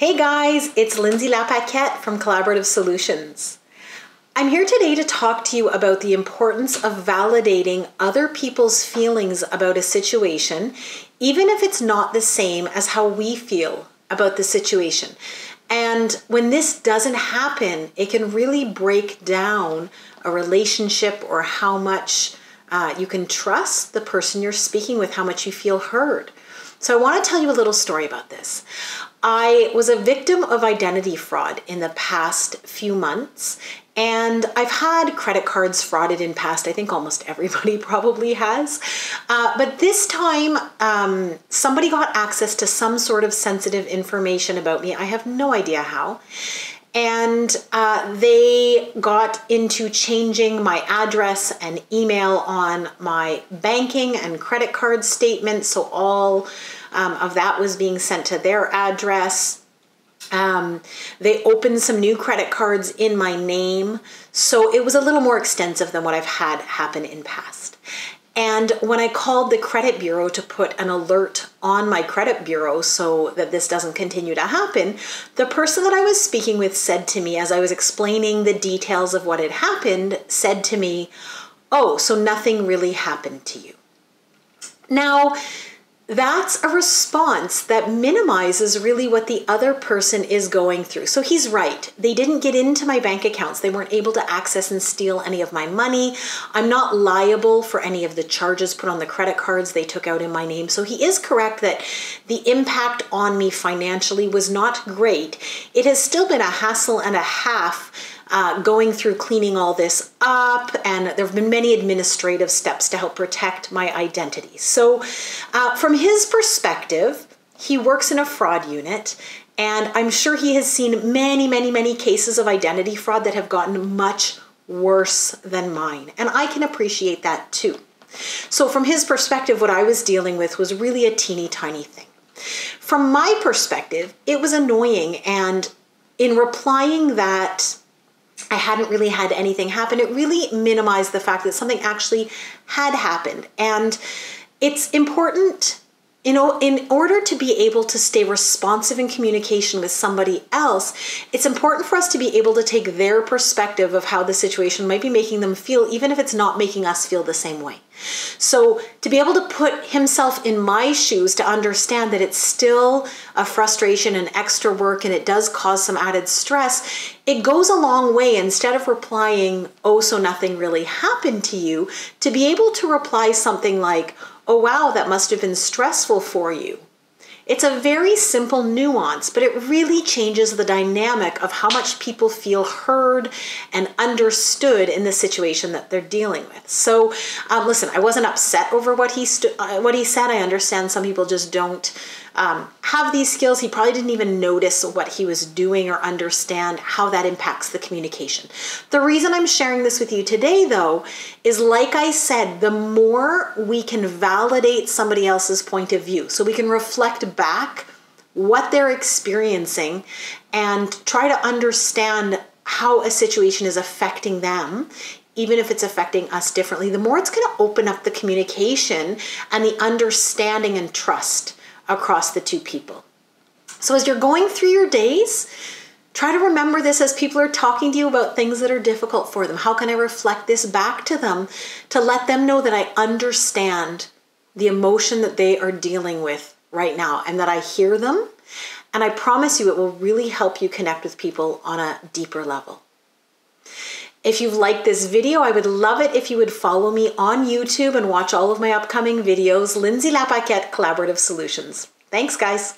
Hey guys, it's Lindsay Lapaquette from Collaborative Solutions. I'm here today to talk to you about the importance of validating other people's feelings about a situation, even if it's not the same as how we feel about the situation. And when this doesn't happen, it can really break down a relationship or how much you can trust the person you're speaking with, how much you feel heard. So I want to tell you a little story about this. I was a victim of identity fraud in the past few months, and I've had credit cards frauded in past. I think almost everybody probably has. But this time, somebody got access to some sort of sensitive information about me. I have no idea how. And they got into changing my address and email on my banking and credit card statements. So all of that was being sent to their address. They opened some new credit cards in my name. So it was a little more extensive than what I've had happen in past. And when I called the credit bureau to put an alert on my credit bureau so that this doesn't continue to happen, the person that I was speaking with said to me, as I was explaining the details of what had happened, said to me, "Oh, so nothing really happened to you." Now, that's a response that minimizes really what the other person is going through. So he's right. They didn't get into my bank accounts. They weren't able to access and steal any of my money. I'm not liable for any of the charges put on the credit cards they took out in my name. So he is correct that the impact on me financially was not great. It has still been a hassle and a half going through cleaning all this up, and there have been many administrative steps to help protect my identity. So from his perspective, he works in a fraud unit, and I'm sure he has seen many cases of identity fraud that have gotten much worse than mine, and I can appreciate that too. So from his perspective, what I was dealing with was really a teeny tiny thing. From my perspective, it was annoying, and in replying that I hadn't really had anything happen, it really minimized the fact that something actually had happened. And it's important, in order to be able to stay responsive in communication with somebody else, it's important for us to be able to take their perspective of how the situation might be making them feel, even if it's not making us feel the same way. So to be able to put himself in my shoes, to understand that it's still a frustration and extra work and it does cause some added stress, it goes a long way. Instead of replying, "Oh, so nothing really happened to you," to be able to reply something like, "Oh wow, that must have been stressful for you." It's a very simple nuance, but it really changes the dynamic of how much people feel heard and understood in the situation that they're dealing with. So listen, I wasn't upset over what he said. I understand some people just don't have these skills. He probably didn't even notice what he was doing or understand how that impacts the communication. The reason I'm sharing this with you today, though, is like I said, the more we can validate somebody else's point of view, so we can reflect back what they're experiencing and try to understand how a situation is affecting them, even if it's affecting us differently, the more it's going to open up the communication and the understanding and trust across the two people. So as you're going through your days, try to remember this as people are talking to you about things that are difficult for them. How can I reflect this back to them to let them know that I understand the emotion that they are dealing with right now and that I hear them? And I promise you it will really help you connect with people on a deeper level. If you've liked this video, I would love it if you would follow me on YouTube and watch all of my upcoming videos. Lindsay Lapaquette, Collaborative Solutions. Thanks, guys.